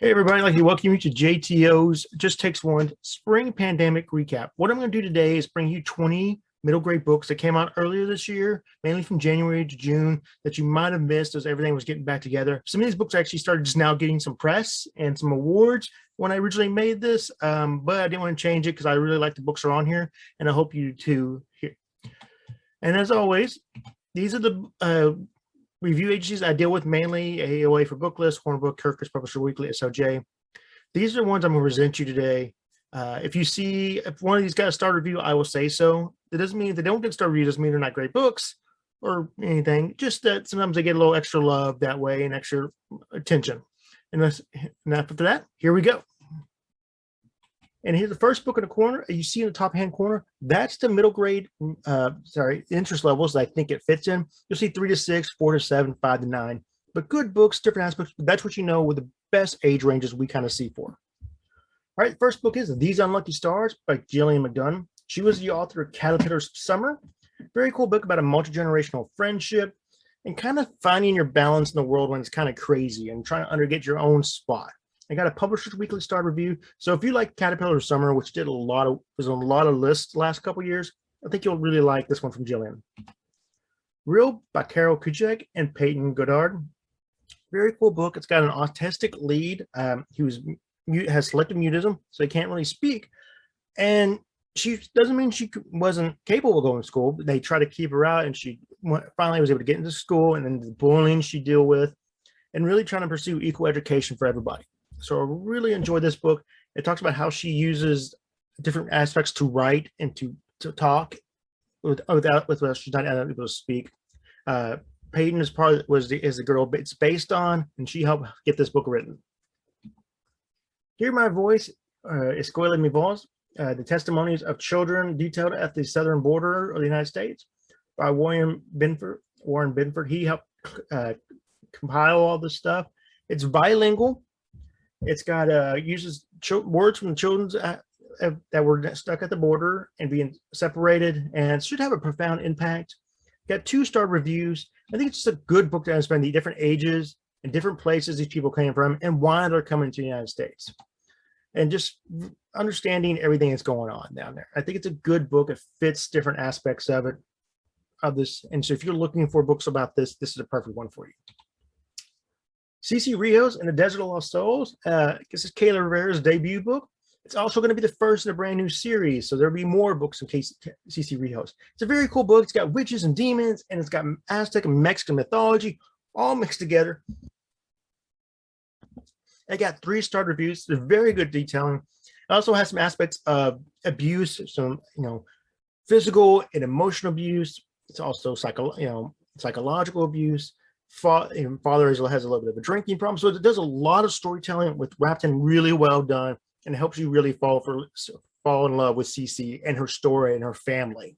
Hey everybody, I'd like to welcome you to JTO's Just Takes One Spring Pandemic Recap. What I'm going to do today is bring you 20 middle grade books that came out earlier this year, mainly from January to June, that you might have missed as everything was getting back together. Some of these books actually started just now getting some press and some awards when I originally made this, but I didn't want to change it because I really like the books are on here, and I hope you do here. And as always, these are the review agencies I deal with, mainly AOA for Booklist, Hornbook, Kirkus, Publisher Weekly, SOJ. These are the ones I'm going to present you today. If one of these got a star review, I will say so. That doesn't mean if they don't get a star review, doesn't mean they're not great books or anything. Just that sometimes they get a little extra love that way and extra attention. And after that, here we go. And here's the first book in the corner. You see in the top hand corner, that's the middle grade, interest levels that I think it fits in. You'll see 3 to 6, 4 to 7, 5 to 9. But good books, different aspects. But that's what you know with the best age ranges we kind of see for. All right, first book is These Unlucky Stars by Jillian McDunn. She was the author of Caterpillar's Summer. Very cool book about a multi-generational friendship and kind of finding your balance in the world when it's kind of crazy and trying to get your own spot. I got a Publisher's Weekly star review. So if you like Caterpillar's Summer, which was on a lot of lists the last couple of years, I think you'll really like this one from Jillian. Real by Carol Kuchek and Peyton Goddard. Very cool book. It's got an autistic lead. He has selective mutism, so he can't really speak. And she doesn't mean she wasn't capable of going to school, but they try to keep her out, and she finally was able to get into school, and then the bullying she deal with, and really trying to pursue equal education for everybody. So I really enjoyed this book. It talks about how she uses different aspects to write and to talk without she's not able to speak. Peyton is the girl it's based on, and she helped get this book written. Hear My Voice, Escuela Mi Voz, the testimonies of children detailed at the southern border of the United States by Warren Binford. He helped compile all this stuff. It's bilingual. It's got uses words from the children's that were stuck at the border and being separated, and should have a profound impact. Got 2-star reviews. I think it's just a good book to understand the different ages and different places these people came from and why they're coming to the United States, and just understanding everything that's going on down there. I think it's a good book. It fits different aspects of this. And so if you're looking for books about this, this is a perfect one for you. CC Rios and the Desert of Lost Souls. This is Kayla Rivera's debut book. It's also going to be the first in a brand new series, so there'll be more books in CC Rios. It's a very cool book. It's got witches and demons, and it's got Aztec and Mexican mythology all mixed together. I got 3-star reviews. They're very good detailing. It also has some aspects of abuse, some physical and emotional abuse. It's also psychological abuse. Father has a little bit of a drinking problem, so it does a lot of storytelling with wrapped in really well done, and it helps you really fall in love with CC and her story and her family.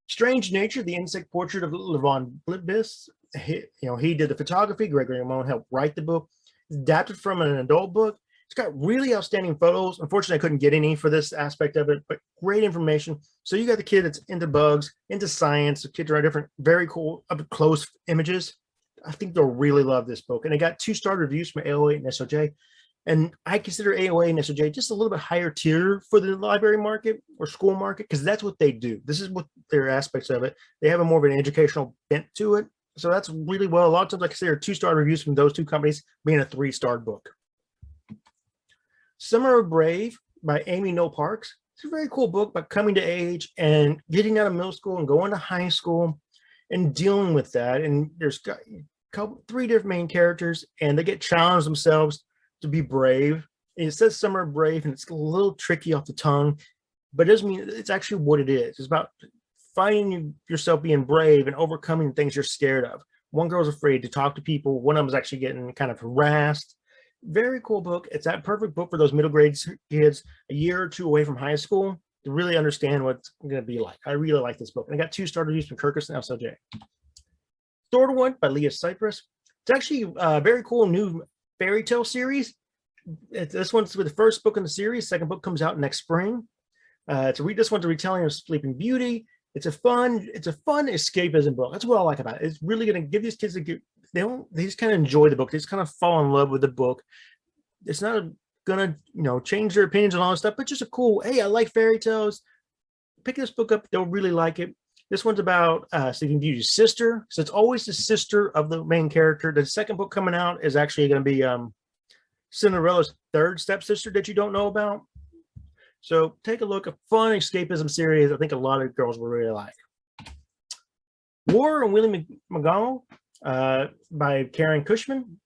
Strange Nature, the insect portrait of Levon Bliss. He did the photography. Gregory Ramon helped write the book. It's adapted from an adult book. It's got really outstanding photos. Unfortunately, I couldn't get any for this aspect of it, but great information. So you got the kid that's into bugs, into science. The kids are different, very cool, up close images. I think they'll really love this book. And I got 2-star reviews from AOA and SOJ. And I consider AOA and SOJ just a little bit higher tier for the library market or school market, because that's what they do. This is what their aspects of it. They have a more of an educational bent to it. So that's really well. A lot of times I consider 2-star reviews from those two companies being a 3-star book. Summer of Brave by Amy Noe Parks. It's a very cool book about coming to age and getting out of middle school and going to high school and dealing with that. And there's 3 different main characters, and they get challenged themselves to be brave. And it says Summer of Brave, and it's a little tricky off the tongue, but it doesn't mean it's actually what it is. It's about finding yourself being brave and overcoming things you're scared of. One girl's afraid to talk to people. One of them is actually getting kind of harassed. Very cool book. It's that perfect book for those middle grade kids a year or 2 away from high school to really understand what it's going to be like. I really like this book. And I got 2-star reviews from Kirkus and SOJ. Sword One by Leah Cypress. It's actually a very cool new fairy tale series. This one's the first book in the series. Second book comes out next spring. This one's a retelling of Sleeping Beauty. It's a fun escapism book. That's what I like about it. It's really going to give these kids they just kind of enjoy the book. They just kind of fall in love with the book. It's not gonna, change their opinions and all that stuff, but just a cool, hey, I like fairy tales. Pick this book up, they'll really like it. This one's about Sleeping Beauty's sister. So it's always the sister of the main character. The second book coming out is actually going to be Cinderella's third stepsister that you don't know about. So take a look, a fun escapism series. I think a lot of girls will really like. War and Willie McGonnell by Karen Cushman.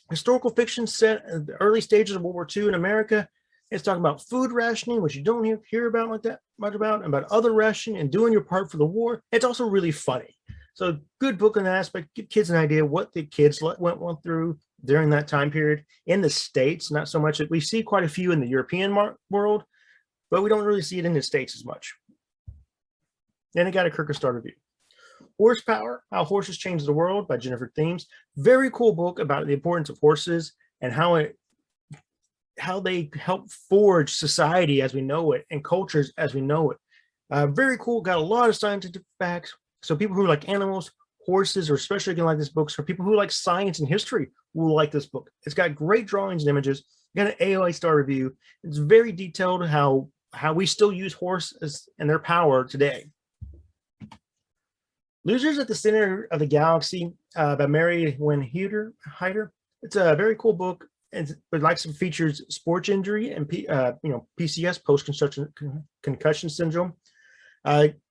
Historical fiction set in the early stages of World War II in America. It's talking about food rationing, which you don't hear about like that much about, and about other rationing and doing your part for the war. It's also really funny. So good book in that aspect. Give kids an idea what the kids went through during that time period in the States. Not so much. We see quite a few in the European world, but we don't really see it in the States as much. Then I got a Kierkegaard review. Horsepower, How Horses Change the World by Jennifer Thames. Very cool book about the importance of horses and how they help forge society as we know it and cultures as we know it. Very cool. Got a lot of scientific facts. So people who like animals, horses, or especially going to like this book. So people who like science and history will like this book. It's got great drawings and images. Got an AOA star review. It's very detailed how we still use horses and their power today. Losers at the Center of the Galaxy by Mary Wynn Hyder. It's a very cool book. And it likes some features sports injury and PCS, concussion syndrome.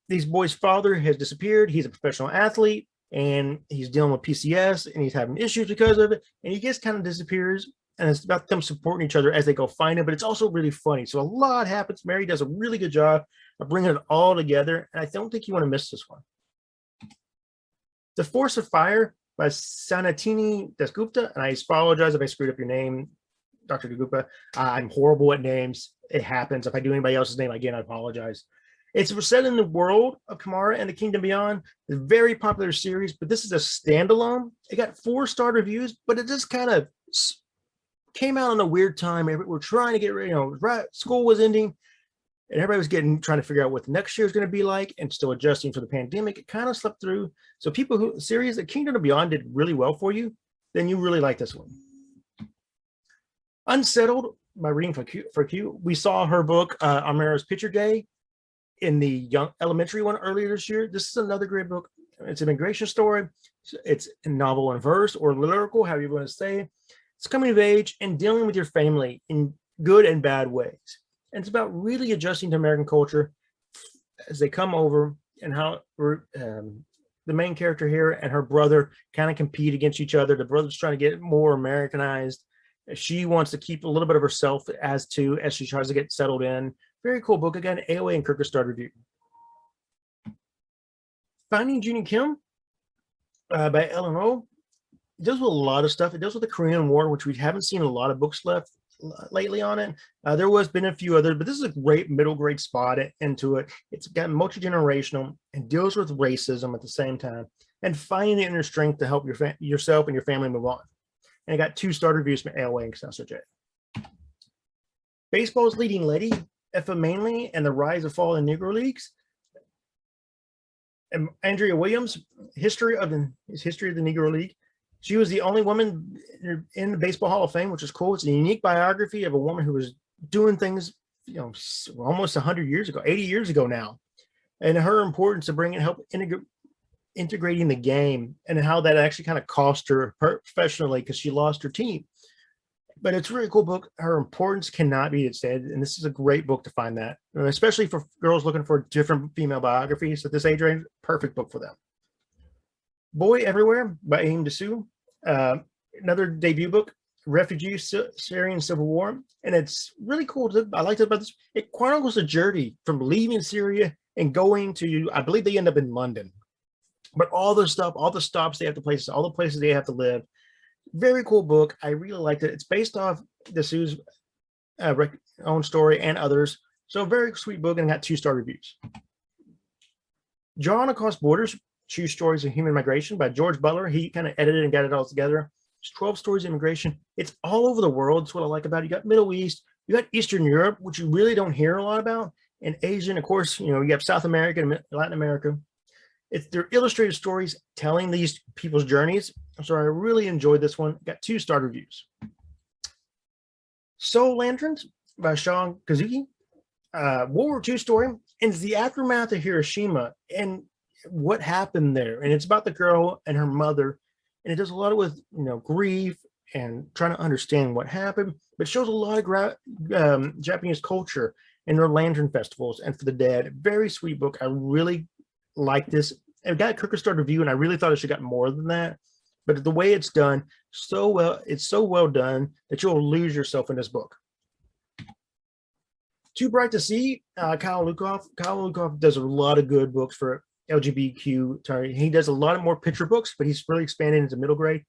These boys' father has disappeared. He's a professional athlete and he's dealing with PCS and he's having issues because of it. And he just kind of disappears, and it's about them supporting each other as they go find him. But it's also really funny. So a lot happens. Mary does a really good job of bringing it all together. And I don't think you want to miss this one. The Force of Fire by Sanatini Dasgupta. And I apologize if I screwed up your name, Dr. Dasgupta. I'm horrible at names. It happens. If I do anybody else's name, again, I apologize. It's set in the world of Kamara and the Kingdom Beyond. It's a very popular series, but this is a standalone. It got 4-star reviews, but it just kind of came out in a weird time. We're trying to get ready, school was ending, and everybody was trying to figure out what the next year is going to be like and still adjusting for the pandemic. It kind of slept through. So people who series the Kingdom of Beyond did really well for you, then you really like this one. Unsettled by Reading for Q. We saw her book, Amara's Picture Day, in the young elementary one earlier this year. This is another great book. It's an immigration story. It's a novel in verse or lyrical, however you want to say. It's coming of age and dealing with your family in good and bad ways. And it's about really adjusting to American culture as they come over, and how the main character here and her brother kind of compete against each other. The brother's trying to get more Americanized. She wants to keep a little bit of herself as she tries to get settled in. Very cool book. Again, AOA and Kierkegaard review. Finding Junie Kim by Ellen O. It deals with a lot of stuff. It deals with the Korean War, which we haven't seen a lot of books left lately on it. There was been a few others, but this is a great middle grade spot into it. It's got multi-generational and deals with racism at the same time, and finding the inner strength to help yourself and your family move on. And it got 2-star reviews from AOA and Excelsior J. Baseball's Leading Lady, Effa Manley and the Rise and Fall in Negro Leagues. And Andrea Williams, history of the Negro League. She was the only woman in the Baseball Hall of Fame, which is cool. It's a unique biography of a woman who was doing things, almost 100 years ago, 80 years ago now, and her importance of help integrating the game, and how that actually kind of cost her professionally because she lost her team. But it's a really cool book. Her importance cannot be said, and this is a great book to find that, especially for girls looking for different female biographies at this age range. Perfect book for them. Boy Everywhere by Aim Dessou. Another debut book, Refugee Syrian Civil War. And it's really cool. I liked it about this. It chronicles a journey from leaving Syria and going to, I believe they end up in London. But all the stops they have to places, all the places they have to live. Very cool book. I really liked it. It's based off Dessou's own story and others. So very sweet book, and got 2-star reviews. Drawn Across Borders, True Stories of Human Migration by George Butler. He kind of edited and got it all together. It's 12 stories of immigration. It's all over the world. That's what I like about it. You got Middle East, you got Eastern Europe, which you really don't hear a lot about, and Asian, of course, you have South America and Latin America. They're illustrated stories telling these people's journeys So I really enjoyed this one. Got 2-star reviews. Soul Lanterns by Sean Kazuki. World War II story, and it's the aftermath of Hiroshima and what happened there. And it's about the girl and her mother, and it does a lot with grief and trying to understand what happened, but shows a lot of Japanese culture and their lantern festivals and for the dead. Very sweet book. I really like this. It got a Kirkus Star review, and I really thought it should have got more than that. But the way it's done so well, it's so well done that you'll lose yourself in this book. Too Bright to See, Kyle Lukoff. Kyle Lukoff does a lot of good books for LGBTQ. He does a lot of more picture books, but he's really expanded into middle grade.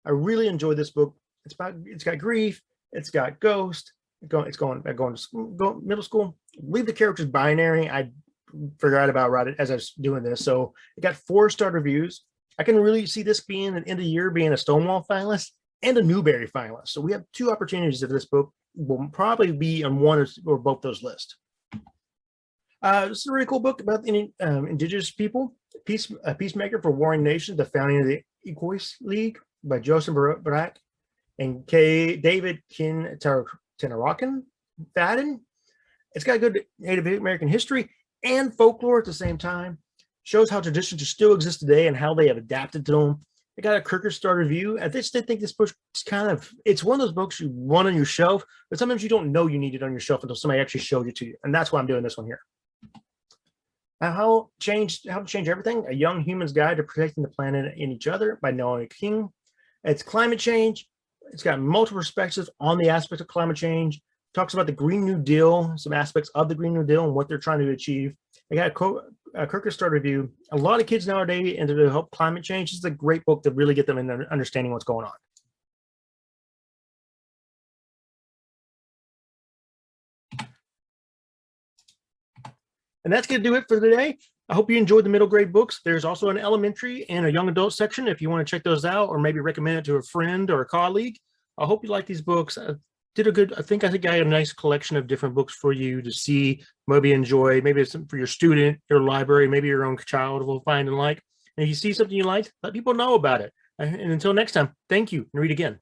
I really enjoyed this book. It's got grief. It's got ghost. It's going to school, middle school. Leave the characters binary. I forgot about it as I was doing this. So it got 4-star reviews. I can really see this being an end of year, being a Stonewall finalist and a Newbery finalist. So we have 2 opportunities of this book will probably be on one or both those lists. This is a really cool book about the indigenous people, Peacemaker for Warring Nations, the founding of the Equois League by Joseph Brack and David Tenarakan Fadden. It's got good Native American history and folklore at the same time. Shows how traditions still exist today and how they have adapted to them. I got a Kirkus Star review. I just think this book is it's one of those books you want on your shelf, but sometimes you don't know you need it on your shelf until somebody actually showed it to you. And that's why I'm doing this one here. How to Change Everything, A Young Human's Guide to Protecting the Planet and Each Other by Noah King. It's climate change. It's got multiple perspectives on the aspect of climate change. Talks about the Green New Deal, some aspects of the Green New Deal and what they're trying to achieve. I got a Kirkus Star review. A lot of kids nowadays into to help climate change. This is a great book to really get them in understanding what's going on. And that's going to do it for today. I hope you enjoyed the middle grade books. There's also an elementary and a young adult section if you want to check those out, or maybe recommend it to a friend or a colleague. I hope you like these books. I think I got a nice collection of different books for you to see, maybe enjoy. Maybe it's for your student, your library, maybe your own child will find and like. And if you see something you like, let people know about it. And until next time, thank you, and read again.